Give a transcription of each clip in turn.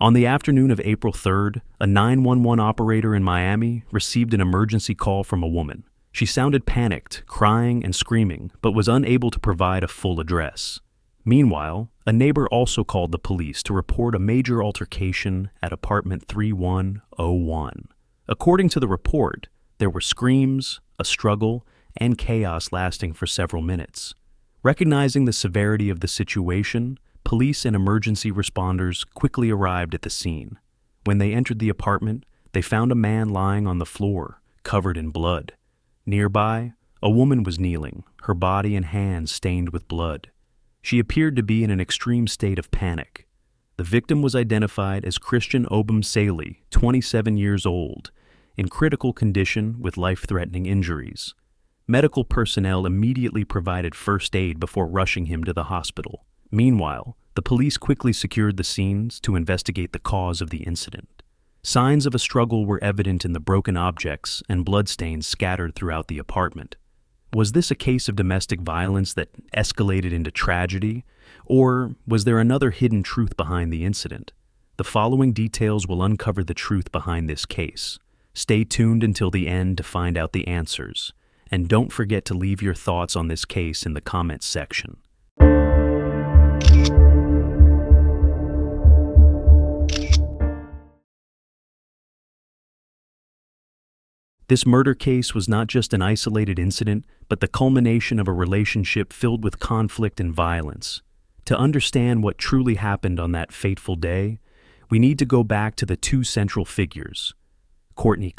On the afternoon of April 3rd, a 911 operator in Miami received an emergency call from a woman. She sounded panicked, crying and screaming, but was unable to provide a full address. Meanwhile, a neighbor also called the police to report a major altercation at apartment 3101. According to the report, there were screams, a struggle, and chaos lasting for several minutes. Recognizing the severity of the situation, police and emergency responders quickly arrived at the scene. When they entered the apartment, they found a man lying on the floor, covered in blood. Nearby, a woman was kneeling, her body and hands stained with blood. She appeared to be in an extreme state of panic. The victim was identified as Christian Obumseli, 27 years old, in critical condition with life-threatening injuries. Medical personnel immediately provided first aid before rushing him to the hospital. Meanwhile, the police quickly secured the scenes to investigate the cause of the incident. Signs of a struggle were evident in the broken objects and bloodstains scattered throughout the apartment. Was this a case of domestic violence that escalated into tragedy, or was there another hidden truth behind the incident? The following details will uncover the truth behind this case. Stay tuned until the end to find out the answers, and don't forget to leave your thoughts on this case in the comments section. This murder case was not just an isolated incident, but the culmination of a relationship filled with conflict and violence. To understand what truly happened on that fateful day, we need to go back to the two central figures, Courtney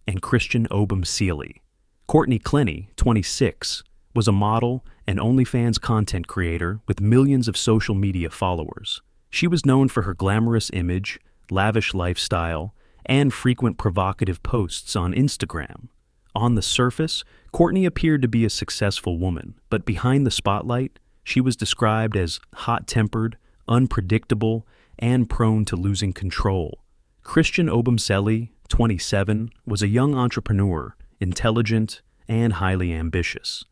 and Christian Obumseli. Courtney, 26, was a model and OnlyFans content creator with millions of social media followers. She was known for her glamorous image, lavish lifestyle, and frequent provocative posts on Instagram. On the surface, Courtney appeared to be a successful woman, but behind the spotlight, she was described as hot-tempered, unpredictable, and prone to losing control. Christian Obumseli, 27, was a young entrepreneur, intelligent, and highly ambitious.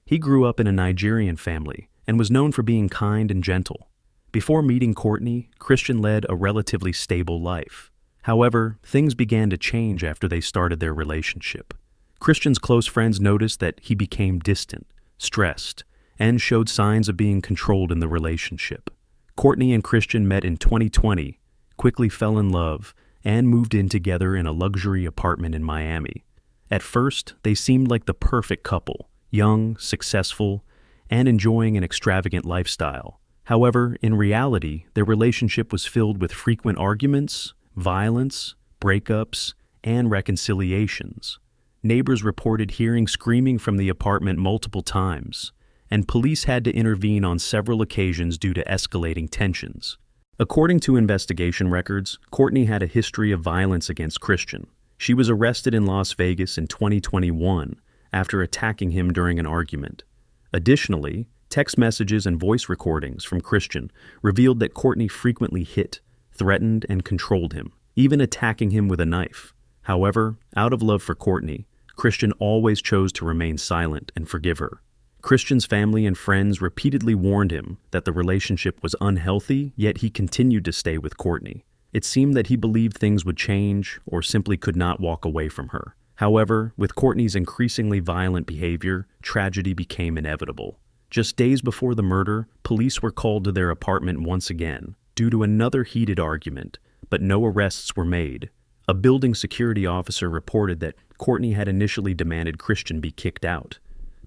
He grew up in a Nigerian family and was known for being kind and gentle. Before meeting Courtney, Christian led a relatively stable life. However, things began to change after they started their relationship. Christian's close friends noticed that he became distant, stressed, and showed signs of being controlled in the relationship. Courtney and Christian met in 2020, quickly fell in love, and moved in together in a luxury apartment in Miami. At first, they seemed like the perfect couple, young, successful, and enjoying an extravagant lifestyle. However, in reality, their relationship was filled with frequent arguments, violence, breakups, and reconciliations. Neighbors reported hearing screaming from the apartment multiple times, and police had to intervene on several occasions due to escalating tensions. According to investigation records, Courtney had a history of violence against Christian. She was arrested in Las Vegas in 2021 after attacking him during an argument. Additionally, text messages and voice recordings from Christian revealed that Courtney frequently hit, threatened, and controlled him, even attacking him with a knife. However, out of love for Courtney, Christian always chose to remain silent and forgive her. Christian's family and friends repeatedly warned him that the relationship was unhealthy, yet he continued to stay with Courtney. It seemed that he believed things would change or simply could not walk away from her. However, with Courtney's increasingly violent behavior, tragedy became inevitable. Just days before the murder, police were called to their apartment once again, due to another heated argument, but no arrests were made. A building security officer reported that Courtney had initially demanded Christian be kicked out,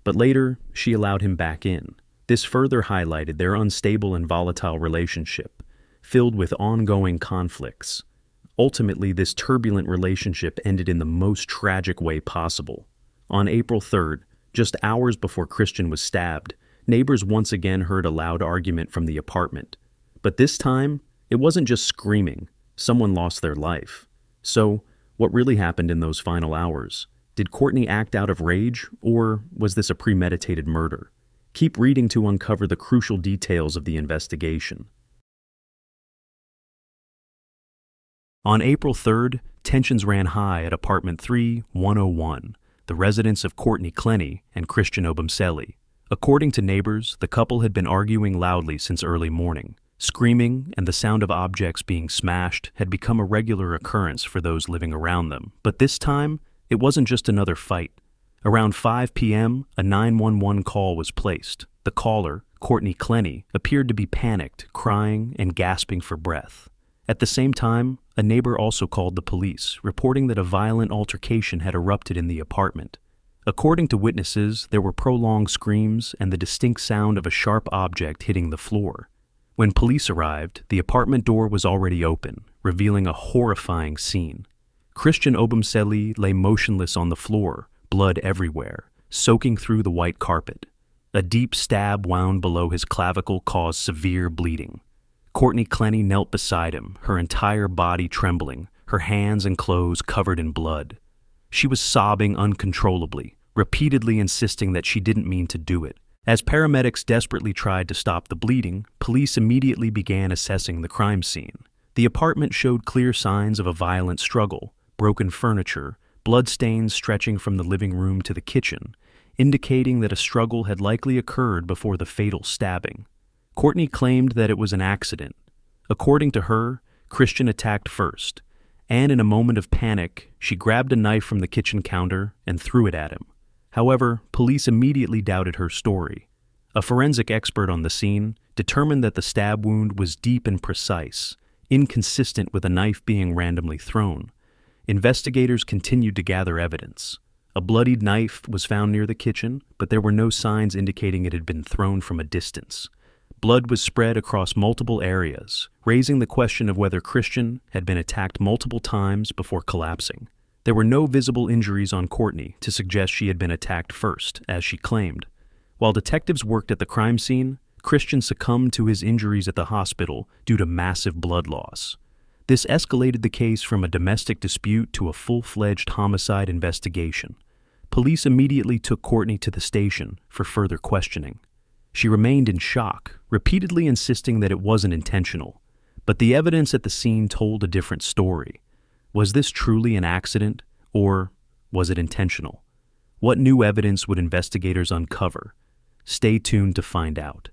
but later she allowed him back in. This further highlighted their unstable and volatile relationship, filled with ongoing conflicts. Ultimately, this turbulent relationship ended in the most tragic way possible. On April 3rd, just hours before Christian was stabbed, neighbors once again heard a loud argument from the apartment. But this time, it wasn't just screaming. Someone lost their life. So, what really happened in those final hours? Did Courtney act out of rage, or was this a premeditated murder? Keep reading to uncover the crucial details of the investigation. On April 3rd, tensions ran high at apartment 3101, the residence of Courtney and Christian Obumseli. According to neighbors, the couple had been arguing loudly since early morning. Screaming and the sound of objects being smashed had become a regular occurrence for those living around them. But this time, it wasn't just another fight. Around 5 p.m., a 911 call was placed. The caller, Courtney, appeared to be panicked, crying, and gasping for breath. At the same time, a neighbor also called the police, reporting that a violent altercation had erupted in the apartment. According to witnesses, there were prolonged screams and the distinct sound of a sharp object hitting the floor. When police arrived, the apartment door was already open, revealing a horrifying scene. Christian Obumseli lay motionless on the floor, blood everywhere, soaking through the white carpet. A deep stab wound below his clavicle caused severe bleeding. Courtney knelt beside him, her entire body trembling, her hands and clothes covered in blood. She was sobbing uncontrollably, repeatedly insisting that she didn't mean to do it. As paramedics desperately tried to stop the bleeding, police immediately began assessing the crime scene. The apartment showed clear signs of a violent struggle: broken furniture, bloodstains stretching from the living room to the kitchen, indicating that a struggle had likely occurred before the fatal stabbing. Courtney claimed that it was an accident. According to her, Christian attacked first, and in a moment of panic, she grabbed a knife from the kitchen counter and threw it at him. However, police immediately doubted her story. A forensic expert on the scene determined that the stab wound was deep and precise, inconsistent with a knife being randomly thrown. Investigators continued to gather evidence. A bloodied knife was found near the kitchen, but there were no signs indicating it had been thrown from a distance. Blood was spread across multiple areas, raising the question of whether Christian had been attacked multiple times before collapsing. There were no visible injuries on Courtney to suggest she had been attacked first, as she claimed. While detectives worked at the crime scene, Christian succumbed to his injuries at the hospital due to massive blood loss. This escalated the case from a domestic dispute to a full-fledged homicide investigation. Police immediately took Courtney to the station for further questioning. She remained in shock, repeatedly insisting that it wasn't intentional. But the evidence at the scene told a different story. Was this truly an accident, or was it intentional? What new evidence would investigators uncover? Stay tuned to find out.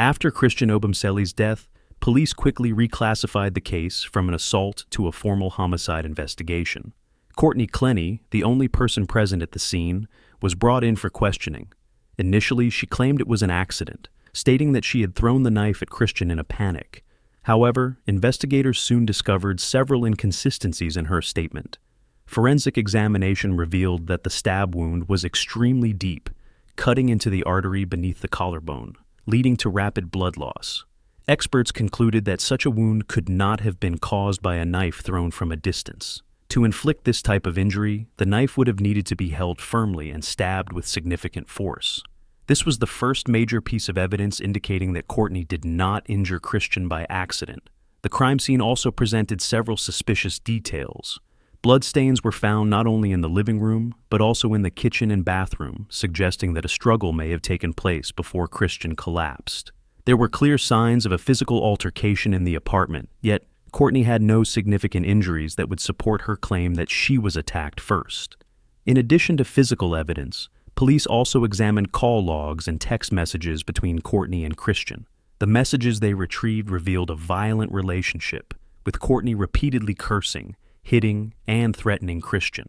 After Christian Obumseli's death, police quickly reclassified the case from an assault to a formal homicide investigation. Courtney, the only person present at the scene, was brought in for questioning. Initially, she claimed it was an accident, stating that she had thrown the knife at Christian in a panic. However, investigators soon discovered several inconsistencies in her statement. Forensic examination revealed that the stab wound was extremely deep, cutting into the artery beneath the collarbone, leading to rapid blood loss. Experts concluded that such a wound could not have been caused by a knife thrown from a distance. To inflict this type of injury, the knife would have needed to be held firmly and stabbed with significant force. This was the first major piece of evidence indicating that Courtney did not injure Christian by accident. The crime scene also presented several suspicious details. Bloodstains were found not only in the living room, but also in the kitchen and bathroom, suggesting that a struggle may have taken place before Christian collapsed. There were clear signs of a physical altercation in the apartment, yet Courtney had no significant injuries that would support her claim that she was attacked first. In addition to physical evidence, police also examined call logs and text messages between Courtney and Christian. The messages they retrieved revealed a violent relationship, with Courtney repeatedly cursing, hitting, and threatening Christian.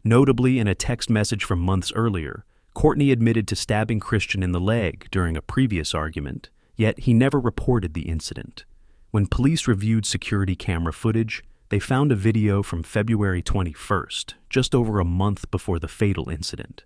Notably, in a text message from months earlier, Courtney admitted to stabbing Christian in the leg during a previous argument, yet he never reported the incident. When police reviewed security camera footage, they found a video from February 21st, just over a month before the fatal incident.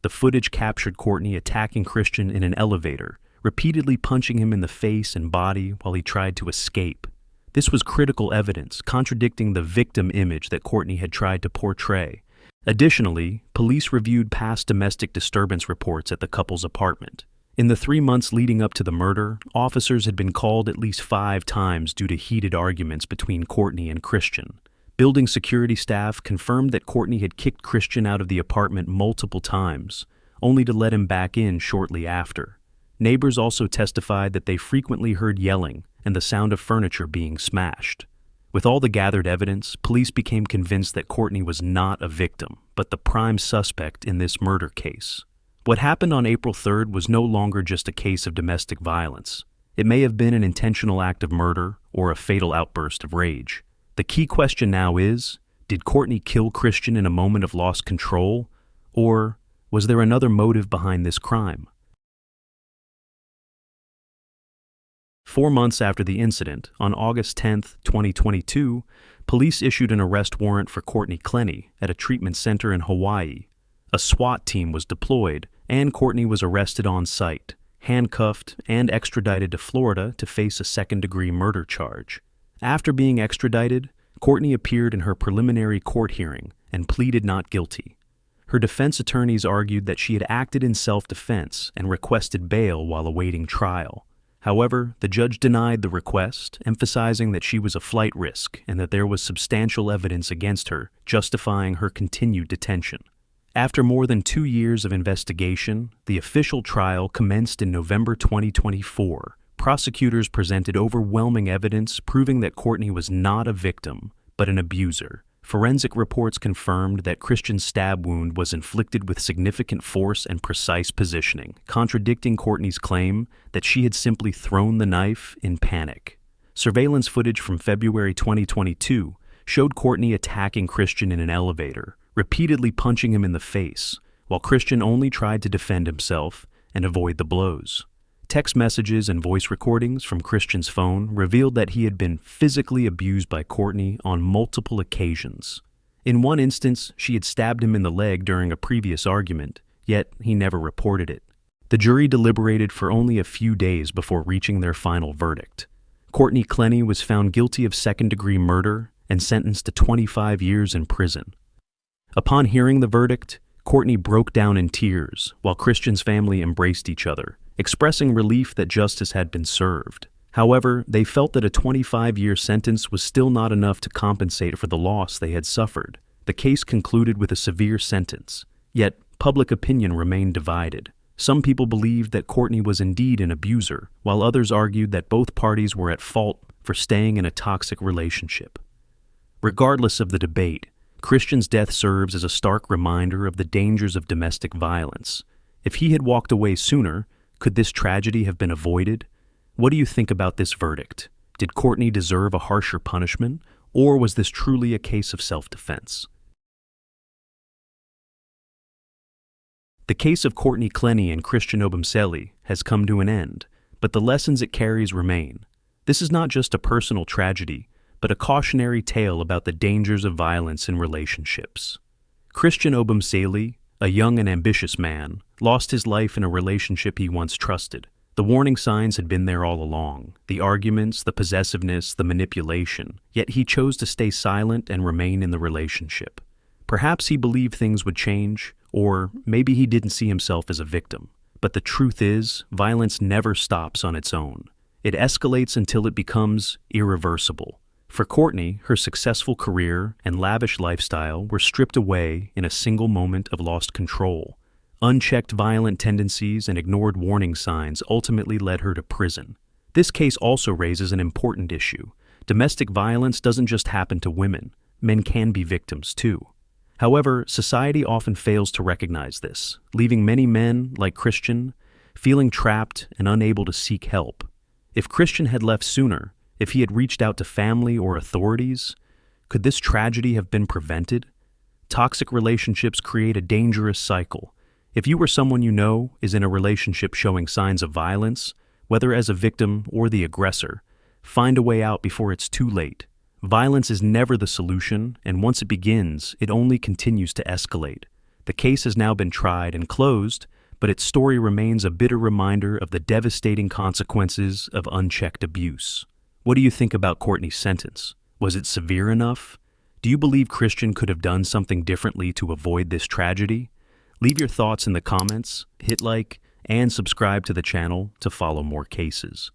The footage captured Courtney attacking Christian in an elevator, repeatedly punching him in the face and body while he tried to escape. This was critical evidence, contradicting the victim image that Courtney had tried to portray. Additionally, police reviewed past domestic disturbance reports at the couple's apartment. In the 3 months leading up to the murder, officers had been called at least 5 times due to heated arguments between Courtney and Christian. Building security staff confirmed that Courtney had kicked Christian out of the apartment multiple times, only to let him back in shortly after. Neighbors also testified that they frequently heard yelling and the sound of furniture being smashed. With all the gathered evidence, police became convinced that Courtney was not a victim, but the prime suspect in this murder case. What happened on April 3rd was no longer just a case of domestic violence. It may have been an intentional act of murder or a fatal outburst of rage. The key question now is, did Courtney kill Christian in a moment of lost control, or was there another motive behind this crime? 4 months after the incident, on August 10, 2022, police issued an arrest warrant for Courtney Clenny at a treatment center in Hawaii. A SWAT team was deployed, and Courtney was arrested on site, handcuffed, and extradited to Florida to face a second-degree murder charge. After being extradited, Courtney appeared in her preliminary court hearing and pleaded not guilty. Her defense attorneys argued that she had acted in self-defense and requested bail while awaiting trial. However, the judge denied the request, emphasizing that she was a flight risk and that there was substantial evidence against her, justifying her continued detention. After more than 2 years of investigation, the official trial commenced in November 2024. Prosecutors presented overwhelming evidence proving that Courtney was not a victim, but an abuser. Forensic reports confirmed that Christian's stab wound was inflicted with significant force and precise positioning, contradicting Courtney's claim that she had simply thrown the knife in panic. Surveillance footage from February 2022 showed Courtney attacking Christian in an elevator, repeatedly punching him in the face, while Christian only tried to defend himself and avoid the blows. Text messages and voice recordings from Christian's phone revealed that he had been physically abused by Courtney on multiple occasions. In one instance, she had stabbed him in the leg during a previous argument, yet he never reported it. The jury deliberated for only a few days before reaching their final verdict. Courtney Clenny was found guilty of second-degree murder and sentenced to 25 years in prison. Upon hearing the verdict, Courtney broke down in tears while Christian's family embraced each other, expressing relief that justice had been served. However, they felt that a 25-year sentence was still not enough to compensate for the loss they had suffered. The case concluded with a severe sentence, yet public opinion remained divided. Some people believed that Courtney was indeed an abuser, while others argued that both parties were at fault for staying in a toxic relationship. Regardless of the debate, Christian's death serves as a stark reminder of the dangers of domestic violence. If he had walked away sooner, could this tragedy have been avoided? What do you think about this verdict? Did Courtney deserve a harsher punishment, or was this truly a case of self-defense? The case of Courtney Clenny and Christian Obumseli has come to an end, but the lessons it carries remain. This is not just a personal tragedy, but a cautionary tale about the dangers of violence in relationships. Christian Obumseli, a young and ambitious man, lost his life in a relationship he once trusted. The warning signs had been there all along, the arguments, the possessiveness, the manipulation, yet he chose to stay silent and remain in the relationship. Perhaps he believed things would change, or maybe he didn't see himself as a victim. But the truth is, violence never stops on its own. It escalates until it becomes irreversible. For Courtney, her successful career and lavish lifestyle were stripped away in a single moment of lost control. Unchecked violent tendencies and ignored warning signs ultimately led her to prison. This case also raises an important issue. Domestic violence doesn't just happen to women. Men can be victims too. However, society often fails to recognize this, leaving many men, like Christian, feeling trapped and unable to seek help. If Christian had left sooner, if he had reached out to family or authorities, could this tragedy have been prevented? Toxic relationships create a dangerous cycle. If you or someone you know is in a relationship showing signs of violence, whether as a victim or the aggressor, find a way out before it's too late. Violence is never the solution, and once it begins, it only continues to escalate. The case has now been tried and closed, but its story remains a bitter reminder of the devastating consequences of unchecked abuse. What do you think about Courtney's sentence? Was it severe enough? Do you believe Christian could have done something differently to avoid this tragedy? Leave your thoughts in the comments, hit like, and subscribe to the channel to follow more cases.